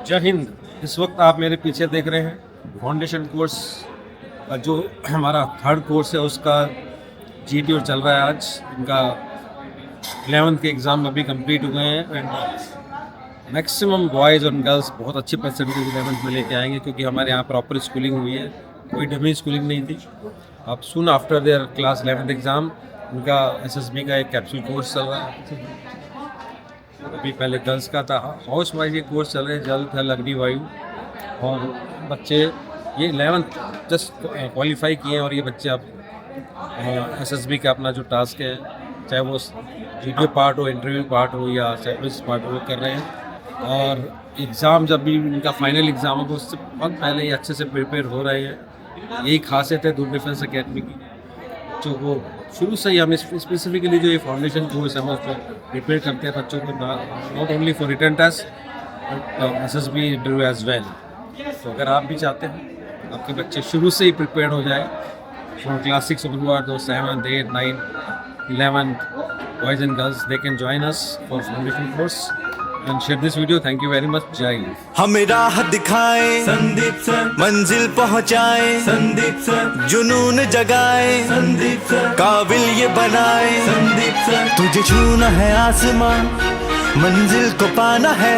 जय हिंद। इस वक्त आप मेरे पीछे देख रहे हैं फाउंडेशन कोर्स जो हमारा थर्ड कोर्स है उसका GTO चल रहा है। आज इनका 11th के एग्ज़ाम अभी कंप्लीट हुए हैं एंड मैक्सिमम बॉयज़ और गर्ल्स बहुत अच्छे परसेंटेज 11th में लेके आएंगे क्योंकि हमारे यहाँ प्रॉपर स्कूलिंग हुई है, कोई डमी स्कूलिंग नहीं थी। अब soon after their class 11th exam उनका SSB का एक कैप्सूल कोर्स चल रहा है। अभी पहले गर्ल्स का था, हाउस वाइज ये कोर्स चल रहे हैं, जल थल अग्निवायु, और बच्चे ये 11th जस्ट क्वालिफाई किए हैं और ये बच्चे अब SSB का अपना जो टास्क है, चाहे वो GTO पार्ट हो, इंटरव्यू पार्ट हो या सर्विस पार्ट हो, कर रहे हैं। और एग्ज़ाम जब भी इनका फाइनल एग्ज़ाम होगा उससे बहुत पहले ही अच्छे से प्रिपेयर हो रहे हैं। यही खासियत है दूर डिफेंस अकेडमी की, जो वो शुरू से ही हम स्पेसिफिकली जो ये फाउंडेशन कोर्स है हम उसको प्रिपेयर करते हैं बच्चों को, not only for written test but SSB interview as well. तो अगर आप भी चाहते हैं आपके बच्चे शुरू से ही प्रिपेयर हो जाए from class 6 onward, 7, 8, 9, 11 boys and girls, they can join us for foundation course and share this video. Thank you very much. जय हिंद। हमें राह दिखाए संदीप सर, मंजिल पहुंचाए संदीप सर, जुनून जगाए संदीप सर, काबिल ये बनाए संदीप सर। तुझे छूना है आसमान, मंजिल को पाना है,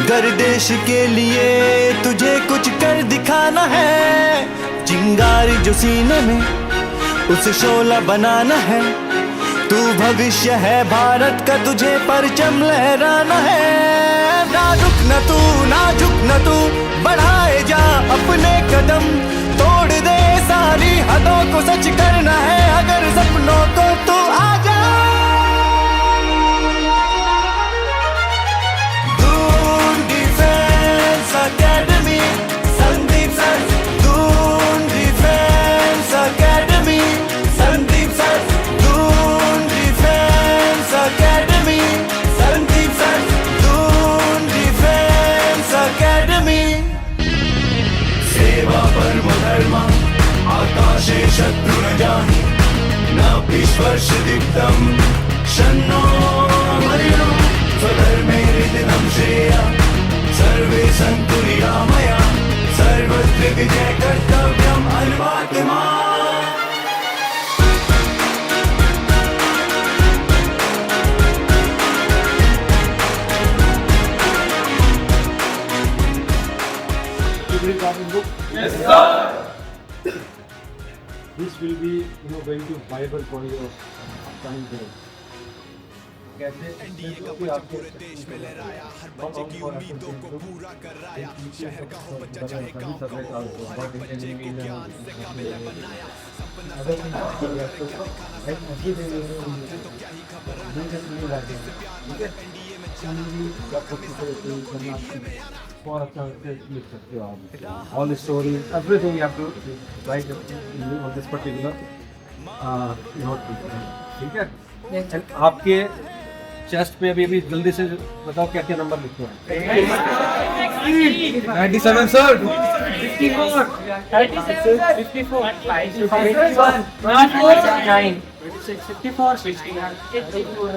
गर्देश के लिए तुझे कुछ कर दिखाना है। चिंगारी जो सीने में उसे शोला बनाना है, तू भविष्य है भारत का, तुझे परचम लहराना है। ना रुकना तू, ना झुकना तू, बढ़ाए जा अपने कदम, तोड़ दे सारी हदों को, सच करना है अगर सपनों को तू आजा। Doon defence academy Sandeep sir, Doon defence academy Sandeep sir, Doon defence academy Sandeep sir, Doon defence academy. सेवा परमो धर्म आकाशे शत्रु न जाहि, न स्पर्श दीप्तम् शन्नो मरिणो स्वधर्मे हृदिनं श्रेया, सर्वे सन्तु निरामया, सर्वत्र विजय कर्तव्यम् अन्वात्मा। Yes, sir. This will be, going to Bible for your upcoming day. NDA का बजट पूरे देश में लहराया, हर बच्चे की उम्मीदों को पूरा कर राया। शहर का हो बच्चा चाहे गांव का हो, हर एक बच्चे को ज्ञान से काबिल बनाया। सपना सजाना है, दिखाना तो क्या ही खबर एनडीए में और अच्छा लिख सकते हो आप। All story everything you have to write on this particular notebook, ठीक है। एंड आपके चेस्ट पे अभी जल्दी से बताओ क्या क्या नंबर लिखे हैं। 97 sir, 54, 36, 54, 51, 9, 54,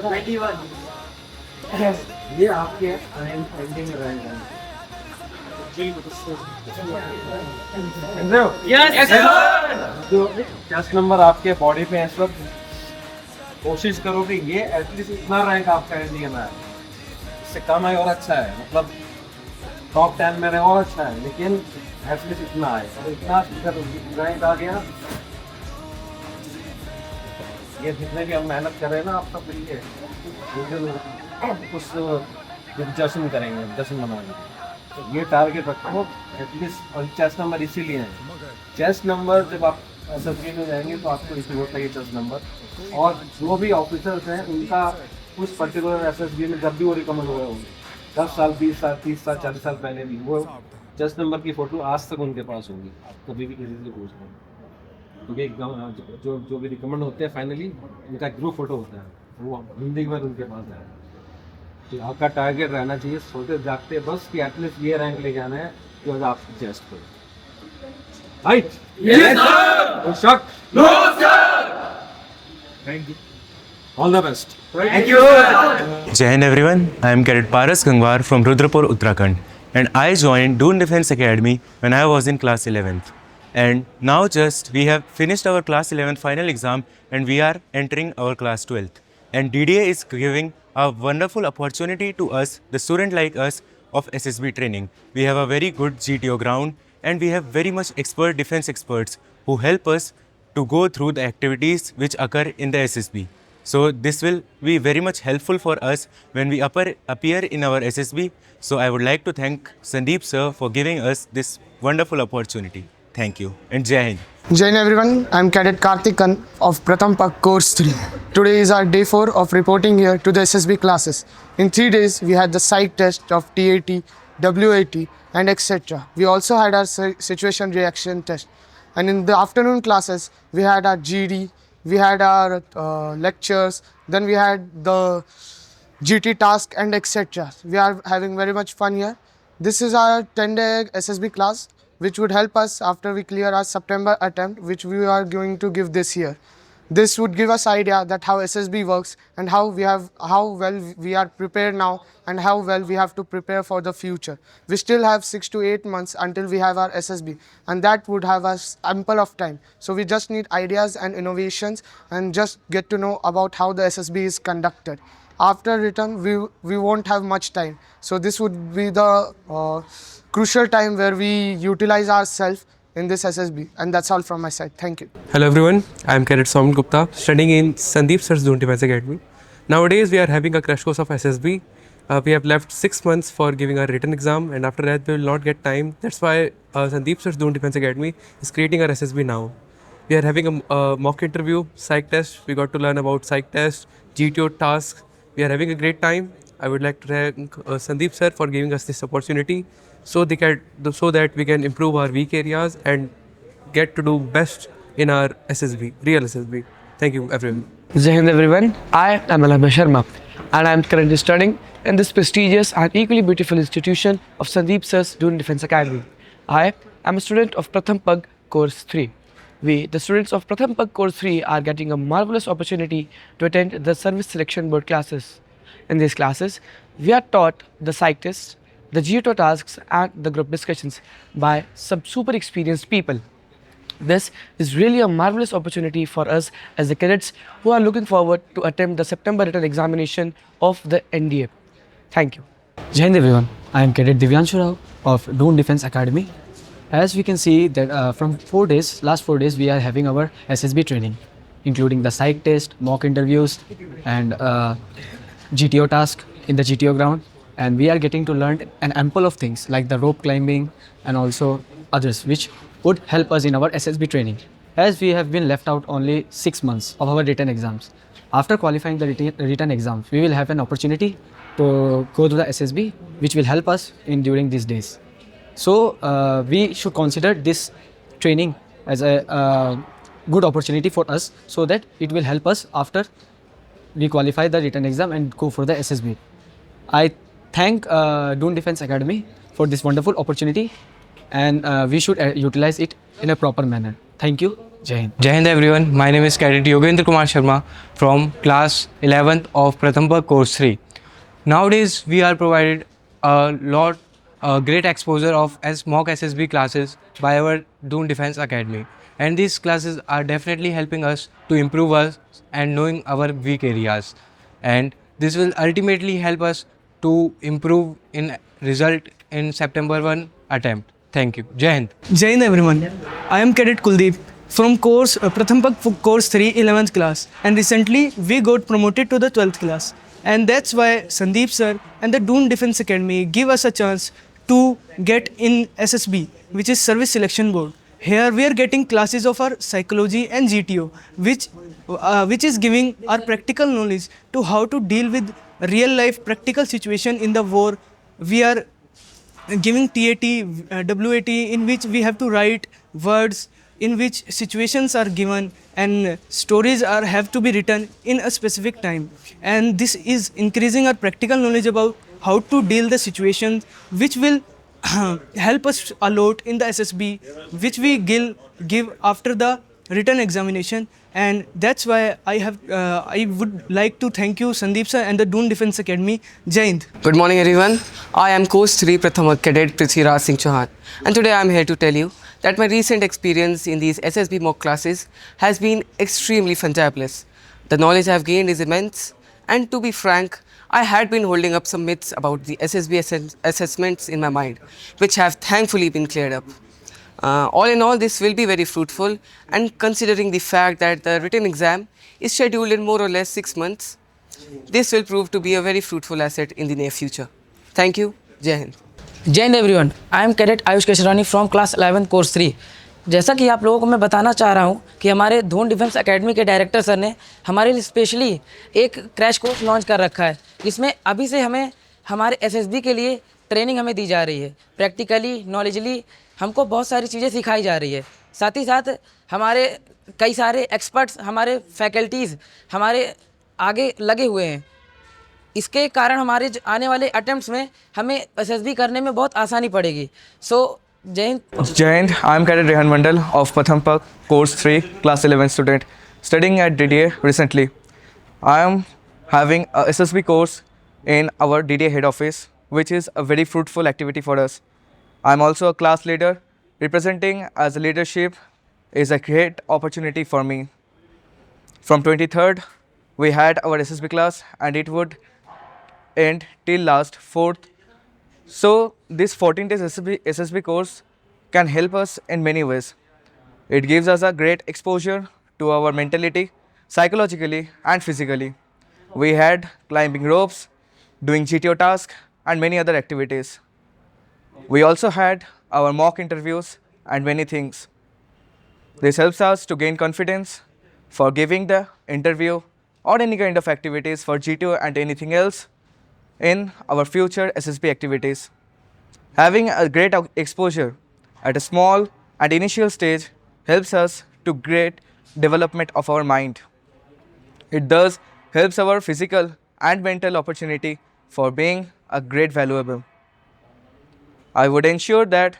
21. ये आपके एंडिंग रहेगा। Yes, sir. जो चेस्ट नंबर आपके बॉडी पे इस वक्त, कोशिश करो कि ये एटलीस्ट इतना रैंक आपका इंडिया में है, इससे कम है और अच्छा है, मतलब टॉप 10 में रहे और अच्छा है, लेकिन एटलीस्ट इतना है। और इतना रैंक आ गया, ये जितने भी हम मेहनत कर रहे हैं ना आप सब मिलके कुछ जश्न करेंगे, जश्न मनाएंगे। तो ये टारगेट रखो एटलीस्ट। और चेस्ट नंबर इसीलिए है, चेस्ट नंबर जब आप SSB में जाएंगे तो आपको इसी होता है ये चेस्ट नंबर। और जो भी ऑफिसर्स हैं उनका उस पर्टिकुलर SSB में जब भी वो रिकमेंड हुए होंगे 10 साल, 20 साल, 30 साल, 40 साल पहले भी, वो चेस्ट नंबर की फ़ोटो आज तक उनके पास होगी। आप कभी भी किसी से पूछ लें, क्योंकि जो भी रिकमेंड होते हैं फाइनली उनका ग्रुप फ़ोटो होता है, वो जिंदगी भर उनके पास है। तो आपका टारगेट रहना चाहिए सोते जागते बस कि एटलीस्ट ये रैंक ले जाना है जो आपकी चेस्ट पर। राइट? yes sir, शक? no sir, thank you, all the best. thank you sir. Jai Hind everyone, I am Cadet Paras Gangwar from Rudrapur, Uttarakhand. and I joined Dune Defense Academy when I was in class 11th. And now just we have finished our class 11th final exam and we are entering our class 12th. And DDA is giving a wonderful opportunity to us, the student like us, of SSB training. We have a very good GTO ground and we have very much expert defense experts who help us to go through the activities which occur in the SSB. So this will be very much helpful for us when we appear in our SSB. So I would like to thank Sandeep sir for giving us this wonderful opportunity. Thank you and Jai Hind. Jai Hind everyone, I am Cadet Kartikan of Pratham Pak Course 3. Today is our day 4 of reporting here to the SSB classes. In 3 days, we had the psych test of TAT, WAT and etc. We also had our situation reaction test. And in the afternoon classes, we had our GD, we had our lectures, then we had the GT task and etc. We are having very much fun here. This is our 10-day SSB class, which would help us after we clear our September attempt, which we are going to give this year. This would give us idea that how SSB works and how well we are prepared now and how well we have to prepare for the future. We still have 6 to 8 months until we have our SSB, and that would have us ample of time. So we just need ideas and innovations and just get to know about how the SSB is conducted. After return, we won't have much time. So this would be the crucial time where we utilize ourselves in this SSB, and that's all from my side. Thank you. Hello everyone, I am Cadet Soumil Gupta, studying in Sandeep Sir's Dune Defense Academy. Nowadays we are having a crash course of SSB. We have left 6 months for giving our written exam, and after that we will not get time. That's why Sandeep Sir's Dune Defense Academy is creating our SSB now. We are having a mock interview, psych test. We got to learn about psych test, GTO tasks. We are having a great time. I would like to thank Sandeep Sir for giving us this opportunity so that we can improve our weak areas and get to do best in our SSB, real SSB. Thank you everyone. Jai Hind everyone, I am Alabha Sharma and I am currently studying in this prestigious and equally beautiful institution of Sandeep Sir's Dune Defense Academy. I am a student of Pratham Pak Course 3. We, the students of Pratham Pak Course 3, are getting a marvelous opportunity to attend the Service Selection Board classes. In these classes, we are taught the psych tests, the GTO tasks and the group discussions by some super experienced people. This is really a marvelous opportunity for us as the cadets who are looking forward to attempt the September written examination of the NDA. Thank you. Jai Hind everyone, I am Cadet Divyanshu Rao of Dune Defense Academy. As we can see that from last 4 days we are having our SSB training, including the psych test, mock interviews and GTO task in the GTO ground. And we are getting to learn an ample of things like the rope climbing and also others which would help us in our SSB training. As we have been left out only 6 months of our written exams. After qualifying the written exams, we will have an opportunity to go to the SSB which will help us during these days. So we should consider this training as a good opportunity for us so that it will help us after we qualify the written exam and go for the SSB. I thank Dune Defense Academy for this wonderful opportunity, and we should utilize it in a proper manner. Thank you. Jai Hind. Jai Hind everyone, my name is Cadet Yogendra Kumar Sharma from class 11th of Pratham Pak Course 3. Nowadays we are provided great exposure of mock SSB classes by our Dune Defense Academy, and these classes are definitely helping us to improve us and knowing our weak areas, and this will ultimately help us to improve in result in September 1 attempt. Thank you. Jai Hind. Jai Hind everyone. I am Cadet Kuldeep from course Pratham Pak Course 3 11th class, and recently we got promoted to the 12th class, and that's why Sandeep sir and the Dune Defense Academy give us a chance to get in SSB, which is Service Selection Board. Here we are getting classes of our psychology and GTO, which is giving our practical knowledge to how to deal with real life practical situation in the war. We are giving TAT, WAT, in which we have to write words in which situations are given and stories have to be written in a specific time. And this is increasing our practical knowledge about how to deal the situations, which will help us a lot in the SSB, which we give after the written examination. and that's why I would like to thank you, Sandeep sir, and the Doon Defence Academy. Jai Hind. Good morning, everyone. I am Course 3 Pratham Cadet Prithviraj Singh Chauhan, and today I am here to tell you that my recent experience in these SSB mock classes has been extremely fantabulous. The knowledge I have gained is immense, and to be frank, I had been holding up some myths about the SSB assessments in my mind, which have thankfully been cleared up. All in all, this will be very fruitful, and considering the fact that the written exam is scheduled in more or less 6 months, this will prove to be a very fruitful asset in the near future. Thank you. Jai Hind. Jai Hind everyone, I am cadet Ayush Keshrani from class 11 course 3। जैसा कि आप लोगों को मैं बताना चाह रहा हूँ कि हमारे दून डिफेंस एकेडमी के डायरेक्टर सर ने हमारे लिए स्पेशली एक क्रैश कोर्स लॉन्च कर रखा है, जिसमें अभी से हमें हमारे एसएसबी के लिए ट्रेनिंग हमें दी जा रही है। प्रैक्टिकली नॉलेजली हमको बहुत सारी चीज़ें सिखाई जा रही है। साथ ही साथ हमारे कई सारे एक्सपर्ट्स, हमारे फैकल्टीज़ हमारे आगे लगे हुए हैं। इसके कारण हमारे आने वाले अटेम्प्ट्स में हमें एसएसबी करने में बहुत आसानी पड़ेगी। सो जय Hind. Jai Hind, I am Cadet Rehan Mandal of Pratham Pak, Course 3, Class 11 student, studying at DDA recently. I am having a SSB course in our DDA head office, which is a very fruitful activity for us. I am also a class leader. Representing as a leadership is a great opportunity for me. From 23rd, we had our SSB class and it would end till last 4th. So this 14 days SSB course can help us in many ways. It gives us a great exposure to our mentality, psychologically and physically. We had climbing ropes, doing GTO tasks and many other activities. We also had our mock interviews and many things. This helps us to gain confidence for giving the interview or any kind of activities for GTO and anything else in our future SSB activities. Having a great exposure at a small and initial stage helps us to great development of our mind. It thus helps our physical and mental opportunity for being a great valuable. I would ensure that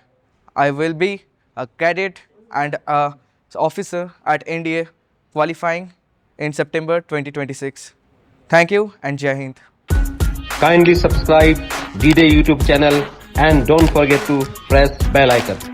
I will be a cadet and a officer at NDA qualifying in September 2026. Thank you and Jai Hind. Kindly subscribe D-Day YouTube channel and don't forget to press bell icon.